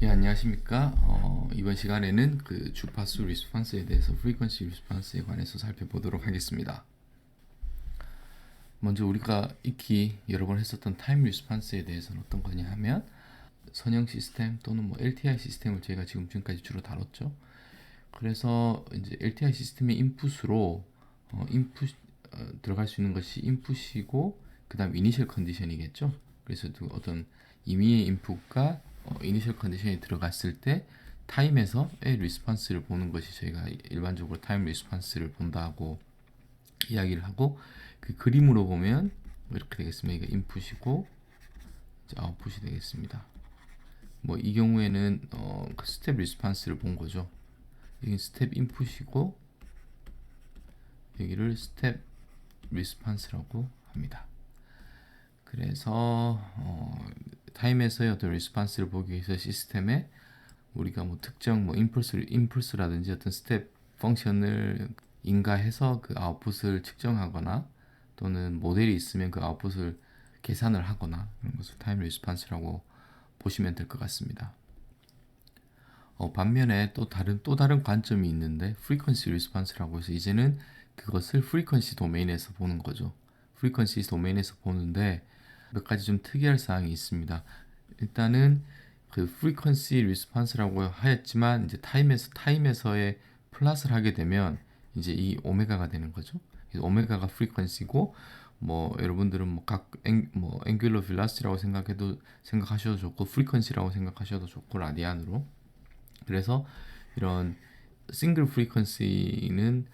예, 안녕하십니까. 이번 시간에는 그 주파수 리스폰스에 대해서 프리퀀시 리스폰스에 관해서 살펴보도록 하겠습니다. 먼저 우리가 익히 여러 번 했었던 타임 리스폰스에 대해서는 어떤 거냐 하면 선형 시스템 또는 뭐 LTI 시스템을 저희가 지금까지 주로 다뤘죠. 그래서 이제 LTI 시스템의 인풋으로 인풋 들어갈 수 있는 것이 인풋이고 그다음 이니셜 컨디션이겠죠. 그래서 어떤 임의의 인풋과 이니셜 컨디션이 들어갔을 때 타임에서의 리스폰스를 보는 것이 저희가 일반적으로 타임 리스폰스를 본다고 이야기를 하고, 그 그림으로 보면 이렇게 되겠습니다. 이게 인풋이고 이제 아웃풋이 되겠습니다. 뭐 이 경우에는 그 스텝 리스폰스를 본 거죠. 여기 스텝 인풋이고 여기를 스텝 리스폰스라고 합니다. 그래서 타임에서의 어떤 리스폰스를 보기 위해서 시스템에 우리가 뭐 특정 뭐 임펄스라든지 어떤 스텝 펑션을 인가해서 그 아웃풋을 측정하거나 또는 모델이 있으면 그 아웃풋을 계산을 하거나 이런 것을 타임 리스폰스라고 보시면 될 것 같습니다. 반면에 또 다른 관점이 있는데 프리퀀시 리스폰스라고 해서 이제는 그것을 프리퀀시 도메인에서 보는 거죠. 프리퀀시 도메인에서 보는데 몇 가지 좀 특이할 사항이 있습니다. 일단은 그 프리퀀시 리스폰스라고 하였지만 이제 타임에서의 플러스를 하게 되면 이제 이 오메가가 되는 거죠. 그래서 오메가가 프리퀀시고 뭐 여러분들은 뭐 앵귤러 벨로시티라고 생각하셔도 좋고 프리퀀시라고 생각하셔도 좋고 라디안으로. 그래서 이런 싱글 프리퀀시는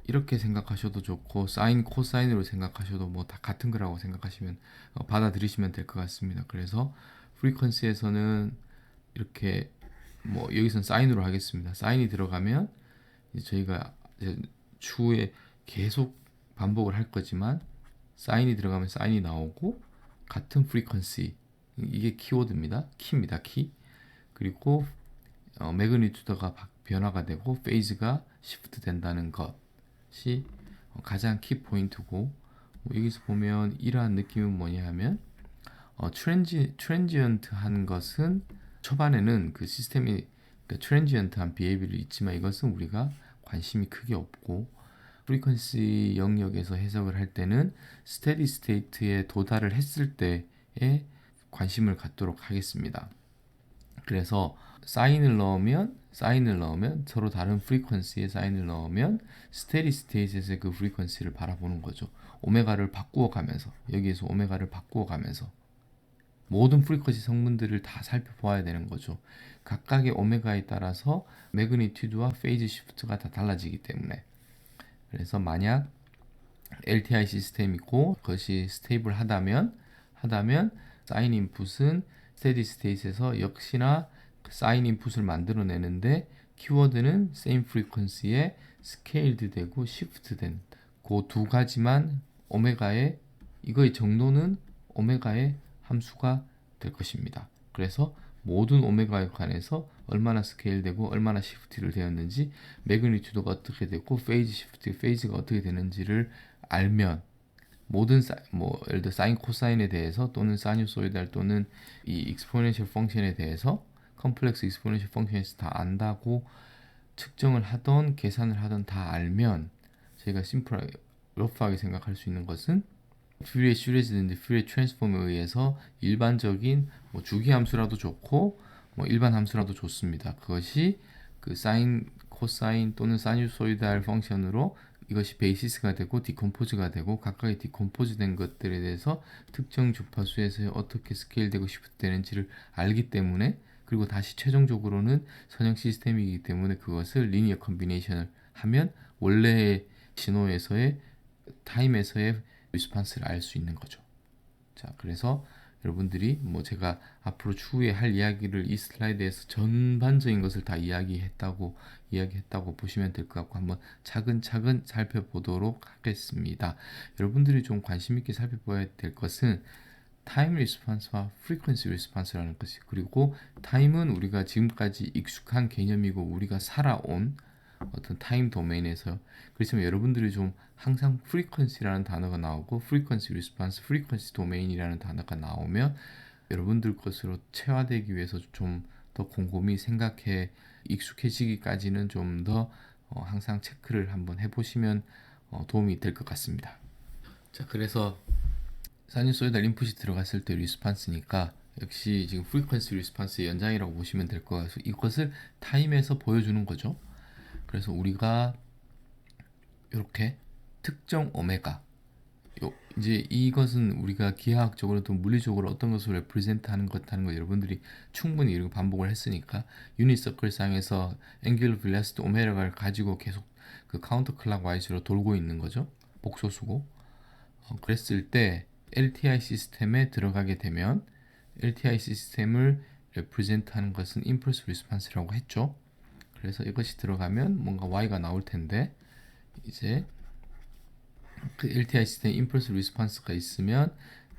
이렇게 생각하셔도 좋고 사인 코사인으로 생각하셔도 뭐 다 같은 거라고 생각하시면 받아들이시면 될 것 같습니다. 그래서 프리퀀시에서는 이렇게 뭐 여기선 사인으로 하겠습니다. 사인이 들어가면 이제 저희가 이제 추후에 계속 반복을 할 거지만 사인이 들어가면 사인이 나오고 같은 프리퀀시, 이게 키워드입니다. 키입니다. 키. 그리고 매그니튜드가 변화가 되고 페이즈가 시프트 된다는 것이 가장 키 포인트고, 여기서 보면 이러한 느낌은 뭐냐 하면 트랜지언트한 것은 초반에는 그 시스템이 트랜지언트한 비헤비어를 있지만 이것은 우리가 관심이 크게 없고, 프리퀀시 영역에서 해석을 할 때는 스테디 스테이트에 도달을 했을 때에 관심을 갖도록 하겠습니다. 그래서 사인을 넣으면 서로 다른 프리퀀시에 사인을 넣으면 스테디 스테이트에서 그 프리퀀시를 바라보는 거죠. 오메가를 바꾸어 가면서, 여기에서 오메가를 바꾸어 가면서 모든 프리퀀시 성분들을 다 살펴보아야 되는 거죠. 각각의 오메가에 따라서 매그니튜드와 페이즈 시프트가 다 달라지기 때문에. 그래서 만약 LTI 시스템이고 그것이 스테이블하다면 사인 인풋은 스테디 스테이트에서 역시나 사인 인풋을 만들어내는데 키워드는 same frequency에 스케일드 되고 시프트 된 그 두 가지만 오메가의 이거의 정도는 오메가의 함수가 될 것입니다. 그래서 모든 오메가에 관해서 얼마나 스케일되고 얼마나 시프트를 되었는지, 매그니튜드가 어떻게 되고 페이즈가 어떻게 되는지를 알면 모든 뭐 예를 들어 사인 코사인에 대해서 또는 사이누소이달 또는 이 익스포넨셜 펑션에 대해서 컴플렉스 익스포넨셜 펑션에서 다 안다고 측정을 하던 계산을 하던 다 알면 저희가 심플하게 러프하게 생각할 수 있는 것은 퓨리에 시리즈든지 퓨리에 트랜스폼에 의해서 일반적인 뭐 주기 함수라도 좋고 뭐 일반 함수라도 좋습니다. 그것이 그 사인, 코사인 또는 사이누소이달 펑션으로 이것이 베이시스가 되고 디컴포즈가 되고 각각의 디컴포즈된 것들에 대해서 특정 주파수에서 어떻게 스케일되고 시프트되는지를 알기 때문에, 그리고 다시 최종적으로는 선형 시스템이기 때문에 그것을 리니어 컨비네이션을 하면 원래의 신호에서의 타임에서의 리스폰스를 알 수 있는 거죠. 자, 그래서 여러분들이 뭐 제가 앞으로 추후에 할 이야기를 이 슬라이드에서 전반적인 것을 다 이야기했다고 보시면 될 것 같고 한번 차근차근 살펴보도록 하겠습니다. 여러분들이 좀 관심 있게 살펴봐야 될 것은 타임 리스폰스와 프리퀀시 리스폰스라는 것이, 그리고 타임은 우리가 지금까지 익숙한 개념이고 우리가 살아온 어떤 타임 도메인에서, 그렇지만 여러분들이 좀 항상 프리퀀시라는 단어가 나오고 프리퀀시 리스폰스, 프리퀀시 도메인이라는 단어가 나오면 여러분들 것으로 체화되기 위해서 좀 더 곰곰이 생각해 익숙해지기까지는 좀 더 항상 체크를 한번 해보시면 도움이 될 것 같습니다. 자, 그래서 사이누소이달 인풋이 들어갔을 때 리스판스니까 역시 지금 프리퀀시 리스판스의 연장이라고 보시면 될 것 같아서 이것을 타임에서 보여주는 거죠. 그래서 우리가 이렇게 특정 오메가 이제 이것은 우리가 기하학적으로도 물리적으로 어떤 것을 레프리젠트하는 것하는 거 여러분들이 충분히 이렇게 반복을 했으니까 유닛 서클 상에서 앵귤러 벨로시티 오메가를 가지고 계속 그 카운터 클락 와이즈로 돌고 있는 거죠. 복소수고 그랬을 때 LTI 시스템에 들어가게 되면 LTI 시스템을 레프리젠트하는 것은 임펄스 리스판스라고 했죠. 그래서 이것이 들어가면 뭔가 Y가 나올 텐데 이제 그 LTI 시스템 임펄스 리스판스가 있으면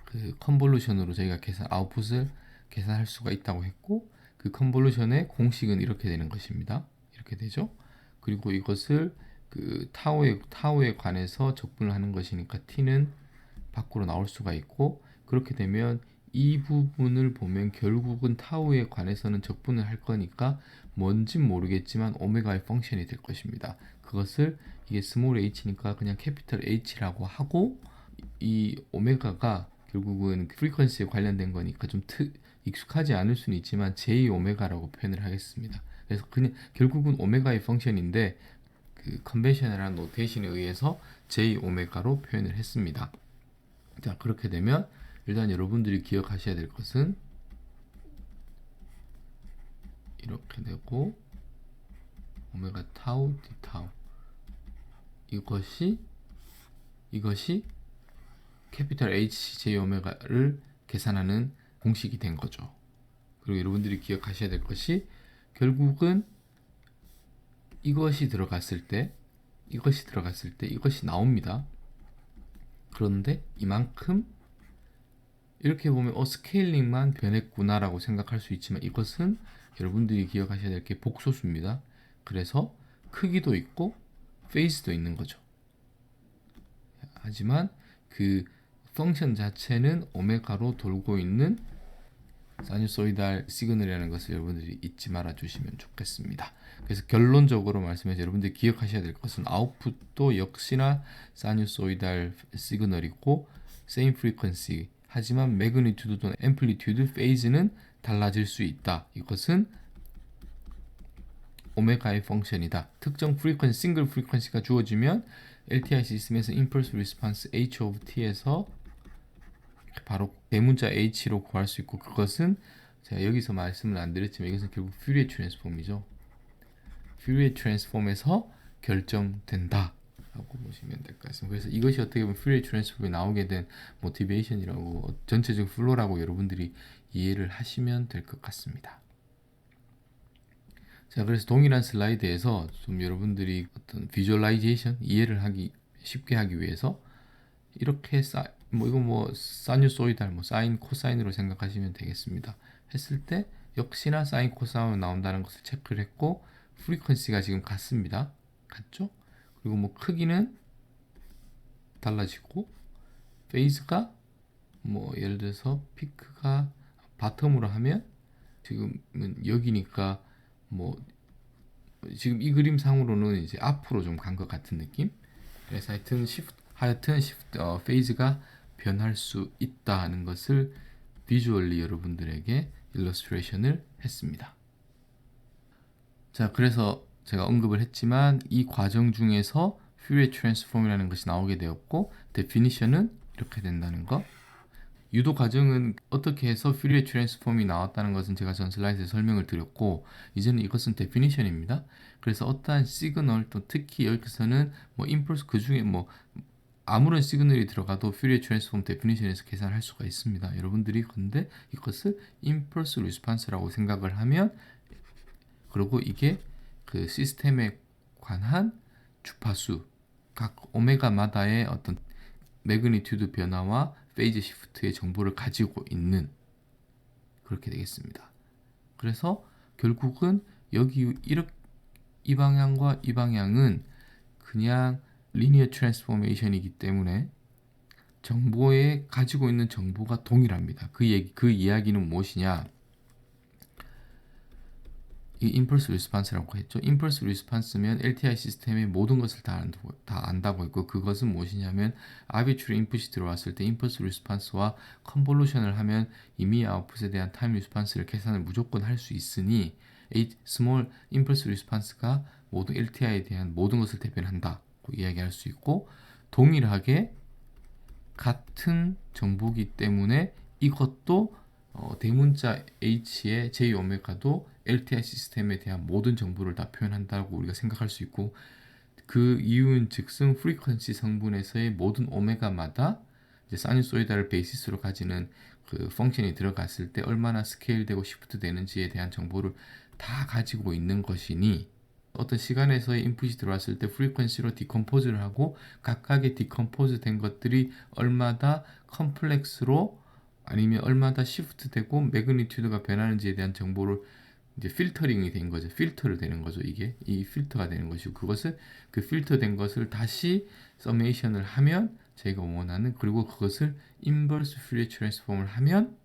그 컨볼루션으로 저희가 아웃풋을 계산할 수가 있다고 했고 그 컨볼루션의 공식은 이렇게 되는 것입니다. 이렇게 되죠. 그리고 이것을 그 타우에 관해서 적분을 하는 것이니까 t는 밖으로 나올 수가 있고 그렇게 되면 이 부분을 보면 결국은 타우에 관해서는 적분을 할 거니까 뭔진 모르겠지만 오메가의 펑션이 될 것입니다. 그것을 이게 스몰 h니까 그냥 캐피털 H라고 하고 이 오메가가 결국은 프리퀀시에 관련된 거니까 좀 익숙하지 않을 수는 있지만 J 오메가라고 표현을 하겠습니다. 그래서 그냥 결국은 오메가의 펑션인데 그 컨벤셔널한 노테이션에 의해서 J 오메가로 표현을 했습니다. 자, 그렇게 되면 일단 여러분들이 기억하셔야 될 것은 이렇게 되고 오메가 타우 d 타우 이것이 캐피털 HJ 오메가를 계산하는 공식이 된 거죠. 그리고 여러분들이 기억하셔야 될 것이 결국은 이것이 들어갔을 때 이것이 나옵니다. 그런데 이만큼 이렇게 보면 스케일링만 변했구나라고 생각할 수 있지만 이것은 여러분들이 기억하셔야 될 게 복소수입니다. 그래서 크기도 있고 페이스도 있는 거죠. 하지만 그 펑션 자체는 오메가로 돌고 있는 사이누소이달 시그널이라는 것을 여러분들이 잊지 말아 주시면 좋겠습니다. 그래서 결론적으로 말씀해서 여러분들이 기억하셔야 될 것은 아웃풋도 역시나 사이누소이달 시그널이고 same frequency 하지만 매그니튜드 또는 앰플리튜드 페이즈는 달라질 수 있다. 이것은 오메가의 펑션이다. 특정 프리퀀시, 싱글 프리퀀시가 주어지면 LTI 시스템에서 임펄스 리스판스 H of T에서 바로 대문자 H로 구할 수 있고 그것은 제가 여기서 말씀을 안 드렸지만 이것은 결국 퓨리에 트랜스폼이죠. 퓨리에 트랜스폼에서 결정된다 라고 보시면 될 것 같습니다. 그래서 이것이 어떻게 보면 퓨리에 트랜스폼이 나오게 된 모티베이션이라고 전체적 플로라고 여러분들이 이해를 하시면 될 것 같습니다. 자, 그래서 동일한 슬라이드에서 좀 여러분들이 어떤 비주얼라이제이션 이해를 쉽게 하기 위해서 이렇게 이거 사이누소이달 사인 코사인으로 생각하시면 되겠습니다. 했을 때 역시나 사인 코사인 나온다는 것을 체크를 했고 프리퀀시가 지금 같습니다. 같죠? 그리고 크기는 달라지고 페이즈가 예를 들어서 피크가 바텀으로 하면 지금은 여기니까 지금 이 그림상으로는 이제 앞으로 좀 간 것 같은 느낌. 그래서 하여튼 페이즈가 변할 수 있다는 것을 비주얼리 여러분들에게 일러스트레이션을 했습니다. 자, 그래서 제가 언급을 했지만 이 과정 중에서 퓨리에 트랜스폼이라는 것이 나오게 되었고 데피니션은 이렇게 된다는 것. 유도 과정은 어떻게 해서 퓨리에 트랜스폼이 나왔다는 것은 제가 전 슬라이드에 설명을 드렸고 이제는 이것은 데피니션입니다. 그래서 어떠한 시그널 또 특히 여기서는 임펄스 그 중에 아무런 시그널이 들어가도 퓨리에 트랜스폼 데피니션에서 계산할 수가 있습니다. 여러분들이 근데 이것을 임펄스 리스판스라고 생각을 하면 그리고 이게 그 시스템에 관한 주파수 각 오메가마다의 어떤 매그니튜드 변화와 페이즈 시프트의 정보를 가지고 있는 그렇게 되겠습니다. 그래서 결국은 이 방향과 이 방향은 그냥 리니어 트랜스포메이션이기 때문에 정보에 가지고 있는 정보가 동일합니다. 그 이야기는 무엇이냐? 이 impulse response라고 했죠. impulse response면 LTI 시스템의 모든 것을 다 안다고 했고, 그것은 무엇이냐면 arbitrary input이 들어왔을 때 impulse response와 컨볼루션을 하면 이미 아웃풋에 대한 time response를 계산을 무조건 할 수 있으니 small impulse response가 모든 LTI에 대한 모든 것을 대변한다고 이야기할 수 있고, 동일하게 같은 정보기 때문에 이것도 대문자 H의 J오메가도 LTI 시스템에 대한 모든 정보를 다 표현한다고 우리가 생각할 수 있고, 그 이유는 즉슨 프리퀀시 성분에서의 모든 오메가마다 이제 사이누소이드를 베이시스로 가지는 그 펑션이 들어갔을 때 얼마나 스케일되고 시프트 되는지에 대한 정보를 다 가지고 있는 것이니, 어떤 시간에서의 인풋이 들어왔을 때 프리퀀시로 디컴포즈를 하고 각각의 디컴포즈 된 것들이 얼마나 컴플렉스로 아니면 얼마나 시프트되고 매그니튜드가 변하는지에 대한 정보를 이제 필터링이 된 거죠. 필터를 되는 거죠. 이게 이 필터가 되는 것이고, 그것을 그 필터된 것을 다시 서메이션을 하면 저희가 원하는, 그리고 그것을 인버스 퓨리어 트랜스폼을 하면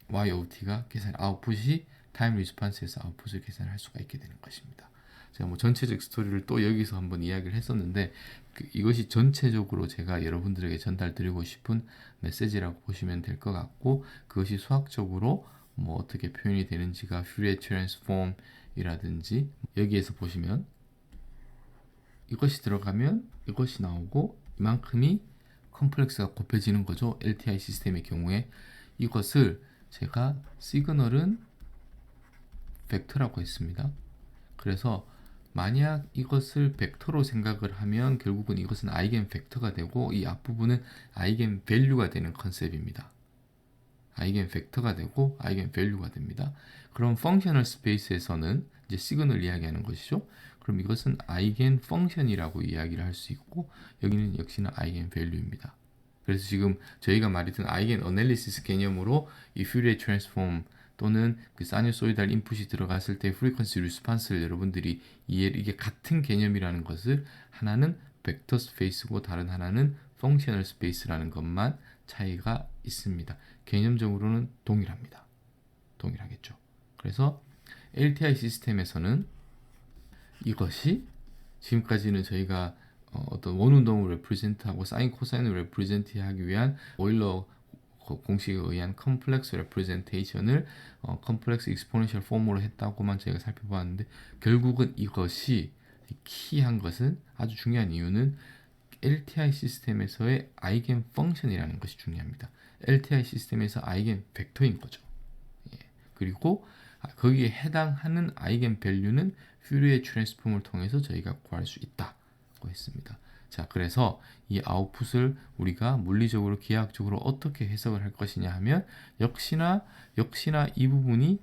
YOT가 계산 아웃풋이 타임 리스폰스에서 아웃풋을 계산할 수가 있게 되는 것입니다. 제가 뭐 전체적 스토리를 또 여기서 한번 이야기를 했었는데, 이것이 전체적으로 제가 여러분들에게 전달드리고 싶은 메시지라고 보시면 될 것 같고, 그것이 수학적으로 뭐 어떻게 표현이 되는지가 퓨리어 트랜스폼이라든지, 여기에서 보시면 이것이 들어가면 이것이 나오고 이만큼이 컴플렉스가 곱해지는 거죠. LTI 시스템의 경우에 이것을 제가 시그널은 벡터라고 했습니다. 그래서 만약 이것을 벡터로 생각을 하면 결국은 이것은 아이겐 벡터가 되고 이 앞부분은 아이겐 밸류가 되는 컨셉입니다. 아이겐 벡터가 되고 아이겐 밸류가 됩니다. 그럼 펑셔널 스페이스에서는 이제 시그널을 이야기하는 것이죠. 그럼 이것은 아이겐 펑션이라고 이야기를 할 수 있고, 여기는 역시나 아이겐 밸류입니다. 그래서 지금 저희가 말했던 아이겐 어널리시스 개념으로 이 퓨리어 트랜스폼 또는 그 사이누소이달 인풋이 들어갔을 때 프리퀀시 리스폰스를 여러분들이 이게 같은 개념이라는 것을, 하나는 벡터 스페이스고 다른 하나는 펑셔널 스페이스라는 것만 차이가 있습니다. 개념적으로는 동일합니다. 동일하겠죠. 그래서 LTI 시스템에서는 이것이 지금까지는 저희가 어떤 원운동을 레프리젠트하고 사인 코사인을 레프리젠트하기 위한 오일러 공식에 의한 컴플렉스 레프리젠테이션을 컴플렉스 익스포넨셜 폼으로 했다고만 저희가 살펴봤는데, 결국은 이것이 키한 것은, 아주 중요한 이유는 LTI 시스템에서의 아이겐 펑션이라는 것이 중요합니다. LTI 시스템에서 아이겐 벡터인 거죠. 예. 그리고 거기에 해당하는 아이겐 밸류는 퓨리어 트랜스폼을 통해서 저희가 구할 수 있다고 했습니다. 자, 그래서 이 아웃풋을 우리가 물리적으로 기하학적으로 어떻게 해석을 할 것이냐 하면, 역시나 이 부분이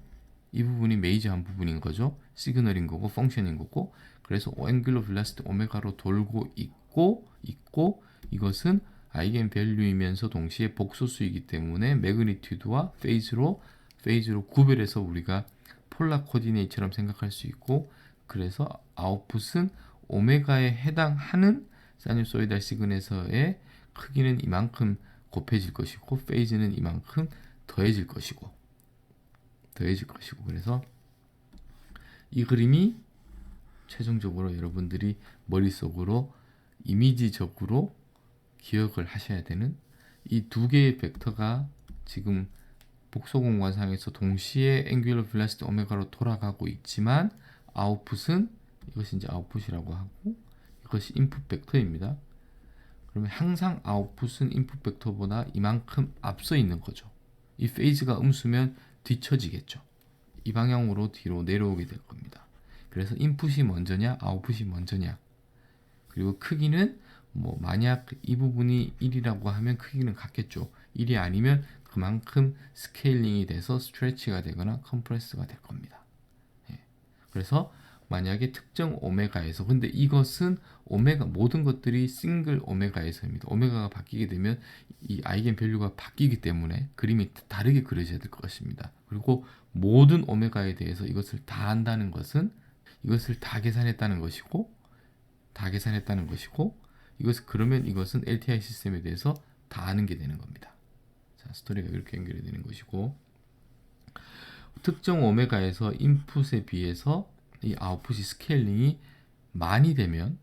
메이저한 부분인 거죠. 시그널인 거고 펑션인 거고, 그래서 앵귤러 벨로시티 오메가로 돌고 있고 이것은 아이겐 밸류이면서 동시에 복소수이기 때문에 매그니튜드와 페이즈로 구별해서 우리가 폴라 코디네이트처럼 생각할 수 있고, 그래서 아웃풋은 오메가에 해당하는 사이누소이달 시그널에서의 크기는 이만큼 곱해질 것이고 페이즈는 이만큼 더해질 것이고, 그래서 이 그림이 최종적으로 여러분들이 머릿속으로 이미지적으로 기억을 하셔야 되는, 이 두 개의 벡터가 지금 복소공간상에서 동시에 앵귤러 벨로시티 오메가로 돌아가고 있지만, 아웃풋은 이것이 이제 아웃풋이라고 하고 이것이 인풋 벡터입니다. 그러면 항상 아웃풋은 인풋 벡터보다 이만큼 앞서 있는 거죠. 이 페이즈가 음수면 뒤처지겠죠. 이 방향으로 뒤로 내려오게 될 겁니다. 그래서 인풋이 먼저냐 아웃풋이 먼저냐, 그리고 크기는 뭐 만약 이 부분이 1이라고 하면 크기는 같겠죠. 1이 아니면 그만큼 스케일링이 돼서 스트레치가 되거나 컴프레스가 될 겁니다. 예. 그래서 만약에 특정 오메가에서, 근데 이것은 오메가, 모든 것들이 싱글 오메가에서입니다. 오메가가 바뀌게 되면 이 아이겐 밸류가 바뀌기 때문에 그림이 다르게 그려져야 될 것입니다. 그리고 모든 오메가에 대해서 이것을 다 한다는 것은 이것을 다 계산했다는 것이고, 그러면 이것은 LTI 시스템에 대해서 다 아는 게 되는 겁니다. 자, 스토리가 이렇게 연결이 되는 것이고, 특정 오메가에서 인풋에 비해서 이 아웃풋이 스케일링이 많이 되면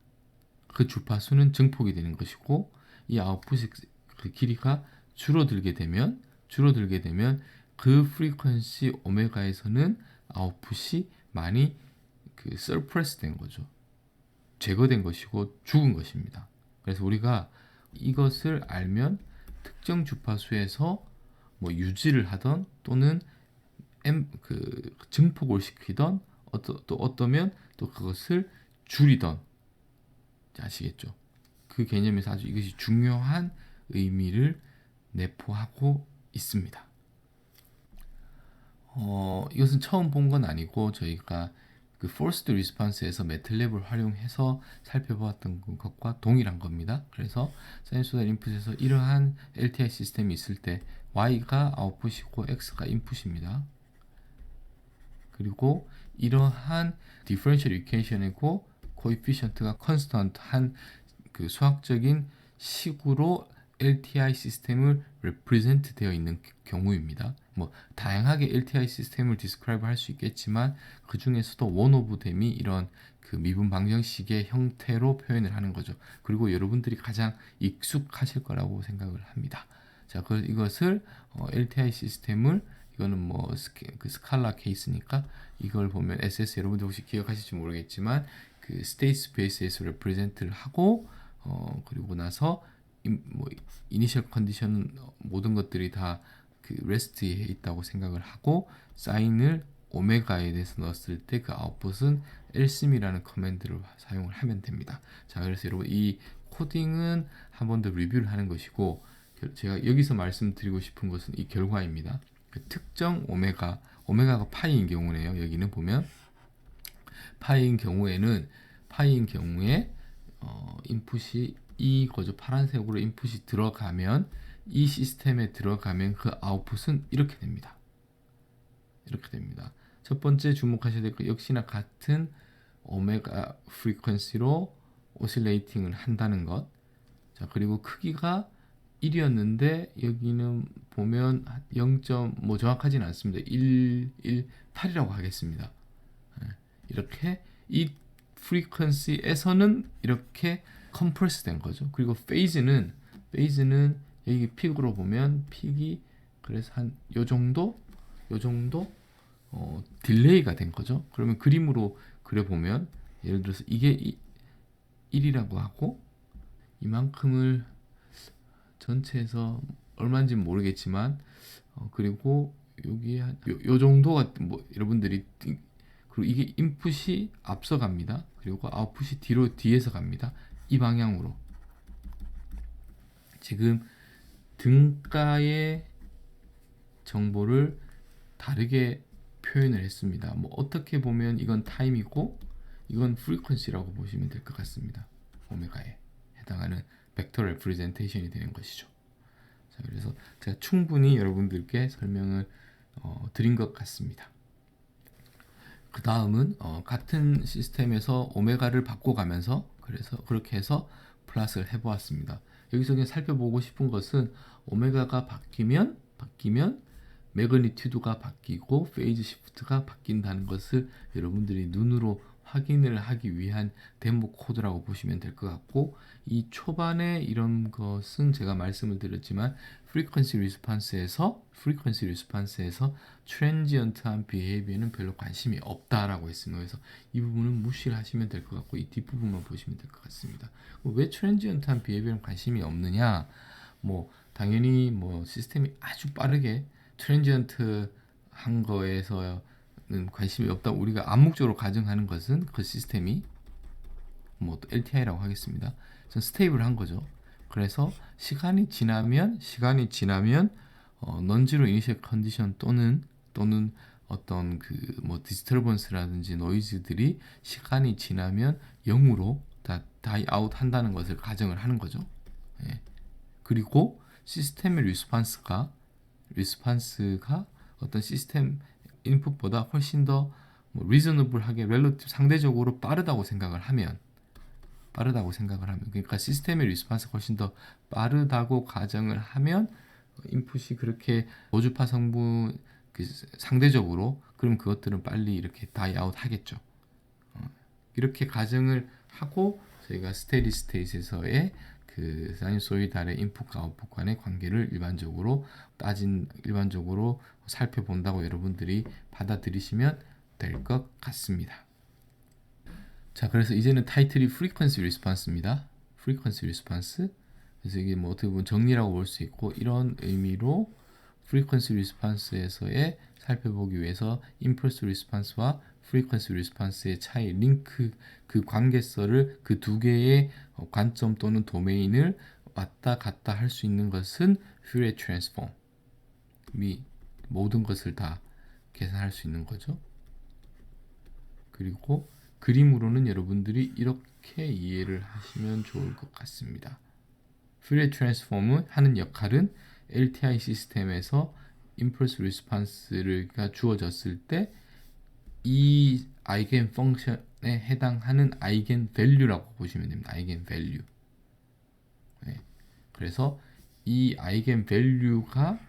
그 주파수는 증폭이 되는 것이고, 이 아웃풋의 그 길이가 줄어들게 되면 그 프리퀀시 오메가에서는 아웃풋이 많이 그 서프레스 된 거죠. 제거된 것이고 죽은 것입니다. 그래서 우리가 이것을 알면 특정 주파수에서 뭐 유지를 하던 또는 그 증폭을 시키던 또 어떠면 또 그것을 줄이던, 아시겠죠? 그 개념에서 아주 이것이 중요한 의미를 내포하고 있습니다. 이것은 처음 본 건 아니고 저희가 그 forced response에서 매틀랩을 활용해서 살펴보았던 것과 동일한 겁니다. 그래서 사이노소이달 인풋에서 이러한 LTI 시스템이 있을 때 Y가 아웃풋이고 X가 인풋입니다. 그리고 이러한 differential equation이고 coefficient가 constant한 그 수학적인 식으로 LTI 시스템을 represent 되어 있는 경우입니다. 뭐 다양하게 LTI 시스템을 describe 할 수 있겠지만 그 중에서도 one of them이 이런 그 미분 방정식의 형태로 표현을 하는 거죠. 그리고 여러분들이 가장 익숙하실 거라고 생각을 합니다. 자, 이것을 LTI 시스템을, 이거는 뭐 그 스칼라 케이스니까 이걸 보면 SS, 여러분들 혹시 기억하실지 모르겠지만 그 스테이트 스페이스에서 represent를 하고 그리고 나서 뭐 이니셜 컨디션은 모든 것들이 다 그 레스트에 있다고 생각을 하고 사인을 오메가에 대해서 넣었을 때 그 아웃풋은 LSIM이라는 커맨드를 사용을 하면 됩니다. 자, 그래서 여러분 이 코딩은 한 번 더 리뷰를 하는 것이고, 제가 여기서 말씀드리고 싶은 것은 이 결과입니다. 그 특정 오메가가 파이인 경우네요. 여기는 보면 파이인 경우에 인풋이 이거죠. 파란색으로 인풋이 들어가면, 이 시스템에 들어가면 그 아웃풋은 이렇게 됩니다. 첫 번째 주목하셔야 될 거, 역시나 같은 오메가 프리퀀시로 오실레이팅을 한다는 것. 자, 그리고 크기가 1이었는데 여기는 보면 0. 뭐 정확하지는 않습니다. 118이라고 하겠습니다. 이렇게 이 프리퀀시에서는 이렇게 컴프레스 된 거죠. 그리고 페이즈는 여기 픽으로 보면 픽이 그래서 한 요 정도 딜레이가 된 거죠. 그러면 그림으로 그려보면 예를 들어서 이게 1이라고 하고 이만큼을 전체에서 얼마인지는 모르겠지만 그리고 여기 요 정도가 뭐 여러분들이, 그리고 이게 인풋이 앞서갑니다. 그리고 아웃풋이 뒤에서 갑니다. 이 방향으로. 지금 등가의 정보를 다르게 표현을 했습니다. 뭐 어떻게 보면 이건 타임이고 이건 프리퀀시라고 보시면 될 것 같습니다. 오메가에 해당하는 벡터 레프레젠테이션이 되는 것이죠. 자, 그래서 제가 충분히 여러분들께 설명을 드린 것 같습니다. 그 다음은 같은 시스템에서 오메가를 바꿔가면서 그래서 그렇게 해서 플랫을 해보았습니다. 여기서 그냥 살펴보고 싶은 것은 오메가가 바뀌면 매그니튜드가 바뀌고 페이즈 시프트가 바뀐다는 것을 여러분들이 눈으로 확인을 하기 위한 데모 코드라고 보시면 될 것 같고, 이 초반에 이런 것은 제가 말씀을 드렸지만 프리퀀시 리스폰스에서 트랜지언트한 비헤이비어는 별로 관심이 없다라고 했습니다. 그래서 이 부분은 무시를 하시면 될 것 같고 이 뒷부분만 보시면 될 것 같습니다. 왜 트랜지언트한 비헤이비어는 관심이 없느냐? 뭐 당연히 뭐 시스템이 아주 빠르게 트랜지언트 한 거에서는 관심이 없다. 우리가 암묵적으로 가정하는 것은 그 시스템이 뭐 LTI라고 하겠습니다. 전 스테이블한 거죠. 그래서 시간이 지나면 non-zero initial condition 또는 어떤 그 뭐 디스터번스라든지 노이즈들이 시간이 지나면 0으로 다 다이 아웃 한다는 것을 가정을 하는 거죠. 예. 그리고 시스템의 리스판스가 어떤 시스템 인풋보다 훨씬 더 리저너블하게 렐러티브 상대적으로 빠르다고 생각을 하면 빠르다고 생각을 하면, 그러니까 시스템의 리스폰스가 훨씬 더 빠르다고 가정을 하면 인풋이 그렇게 고주파 성분 상대적으로 그럼 그것들은 빨리 이렇게 다이 아웃 하겠죠. 이렇게 가정을 하고 저희가 스테디 스테이트에서의 그 사이노소이달의 인풋과 아웃풋 간의 관계를 일반적으로 살펴본다고 여러분들이 받아들이시면 될 것 같습니다. 자, 그래서 이제는 타이틀이 프리퀀시 리스폰스입니다. 프리퀀시 리스폰스. 그래서 이게 뭐 어떻게 보면 정리라고 볼 수 있고, 이런 의미로 프리퀀시 리스폰스에서의 살펴보기 위해서 임펄스 리스폰스와 프리퀀시 리스폰스의 차이, 링크, 그 관계성을 그 두 개의 관점 또는 도메인을 왔다 갔다 할 수 있는 것은 퓨리에 트랜스폼이 모든 것을 다 계산할 수 있는 거죠. 그리고 그림으로는 여러분들이 이렇게 이해를 하시면 좋을 것 같습니다. 퓨리에 트랜스폼은 하는 역할은 LTI 시스템에서 임펄스 리스폰스가 주어졌을 때 이 아이겐 펑션에 해당하는 아이겐 밸류라고 보시면 됩니다. 아이겐 밸류. 네. 그래서 이 아이겐 밸류가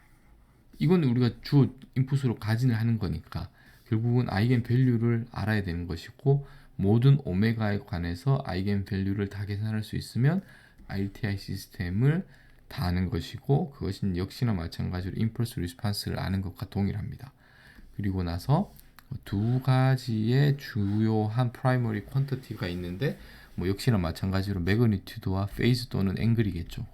이건 우리가 주 인풋으로 가진을 하는 거니까 결국은 아이겐 밸류를 알아야 되는 것이고, 모든 오메가에 관해서 아이겐 밸류를 다 계산할 수 있으면 RTI 시스템을 다 아는 것이고, 그것은 역시나 마찬가지로 임펄스 리스폰스를 아는 것과 동일합니다. 그리고 나서 두 가지의 주요한 프라이머리 퀀티티가 있는데, 뭐 역시나 마찬가지로 매그니튜드와 페이즈 또는 앵글이겠죠.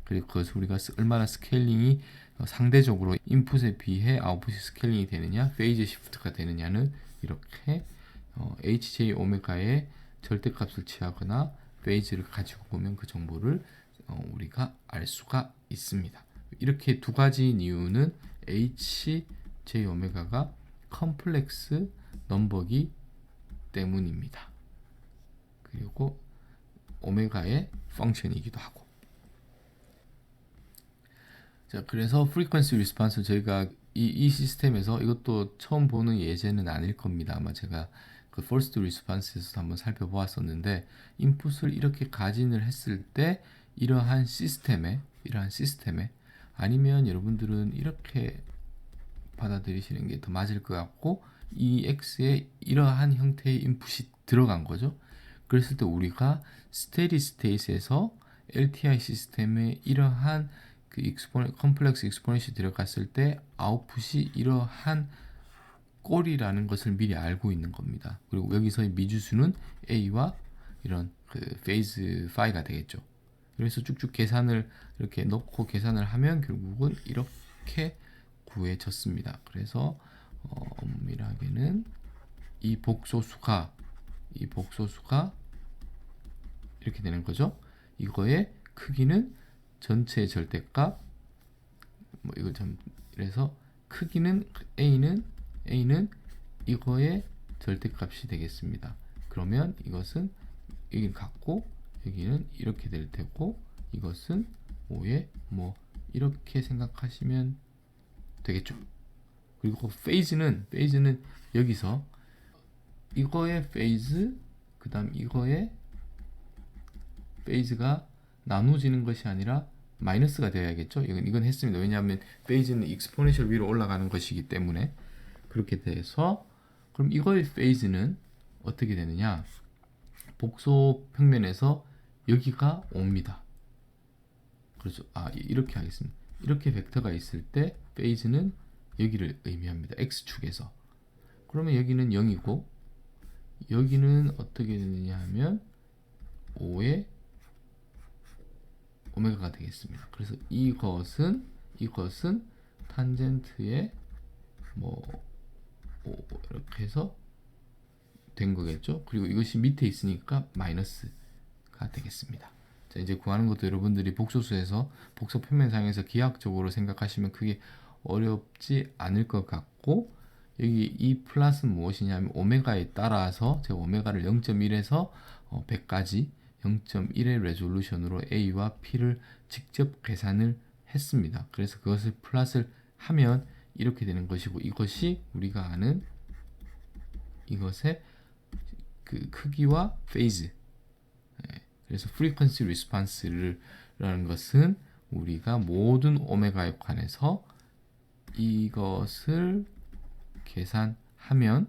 그리고 그것을 우리가 얼마나 스케일링이 상대적으로 인풋에 비해 아웃풋이 스케일링이 되느냐, 페이즈 시프트가 되느냐는 이렇게 HJ 오메가의 절대값을 취하거나 페이즈를 가지고 보면 그 정보를 우리가 알 수가 있습니다. 이렇게 두 가지 이유는 HJ 오메가가 컴플렉스 넘버기 때문입니다. 그리고 오메가의 펑션이기도 하고. 자, 그래서 프리퀀시 리스폰스 저희가 이 시스템에서 이것도 처음 보는 예제는 아닐 겁니다. 아마 제가 그 퍼스트 리스폰스에서 한번 살펴보았었는데, 인풋을 이렇게 가진을 했을 때 이러한 시스템에 아니면 여러분들은 이렇게 받아들이시는 게 더 맞을 것 같고, 이 X에 이러한 형태의 인풋이 들어간 거죠. 그랬을 때 우리가 스테디 스테이트에서 LTI 시스템에 이러한 그 컴플렉스 익스포넨시 들어갔을 때 아웃풋이 이러한 꼴이라는 것을 미리 알고 있는 겁니다. 그리고 여기서의 미주수는 A와 이런 그 페이즈 파이가 되겠죠. 그래서 쭉쭉 계산을 이렇게 넣고 계산을 하면 결국은 이렇게 구해졌습니다. 그래서 엄밀하게는 이 복소수가 이렇게 되는 거죠. 이거의 크기는 전체 절대값, 뭐 이거 좀 그래서 크기는 A는 이거의 절대값이 되겠습니다. 그러면 이것은 여기 같고 여기는 이렇게 될 테고, 이것은 5의 뭐 이렇게 생각하시면 되겠죠. 그리고 페이즈는 여기서 이거의 페이즈, 그 다음 이거의 페이즈가 나눠지는 것이 아니라 마이너스가 되어야겠죠. 이건 했습니다. 왜냐하면 페이즈는 익스포넨셜 위로 올라가는 것이기 때문에. 그렇게 돼서 그럼 이거의 페이즈는 어떻게 되느냐, 복소 평면에서 여기가 옵니다. 그렇죠. 이렇게 하겠습니다. 이렇게 벡터가 있을 때 페이즈는 여기를 의미합니다. X축에서. 그러면 여기는 0이고 여기는 어떻게 되느냐 하면 5의 오메가가 되겠습니다. 그래서 이것은 탄젠트의 뭐 이렇게 해서 된 거겠죠. 그리고 이것이 밑에 있으니까 마이너스가 되겠습니다. 자, 이제 구하는 것도 여러분들이 복소수에서 복소 평면상에서 기하학적으로 생각하시면 크게 어렵지 않을 것 같고, 여기 이 플러스는 무엇이냐면 오메가에 따라서 제가 오메가를 0.1에서 100까지 0.1의 레졸루션으로 A와 P를 직접 계산을 했습니다. 그래서 그것을 플러스를 하면 이렇게 되는 것이고, 이것이 우리가 아는 이것의 그 크기와 페이즈, 그래서 frequency response라는 것은 우리가 모든 오메가에 관해서 이것을 계산하면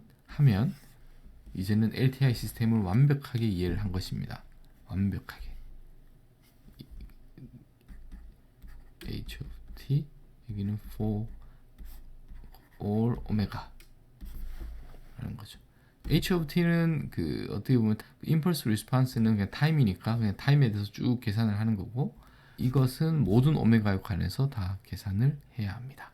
이제는 LTI 시스템을 완벽하게 이해를 한 것입니다. 완벽하게. H of t 여기는 for all omega 라는 거죠. H of t는 그 어떻게 보면 impulse response는 그냥 타임이니까 그냥 타임에 대해서 쭉 계산을 하는 거고, 이것은 모든 오메가에 관해서 다 계산을 해야 합니다.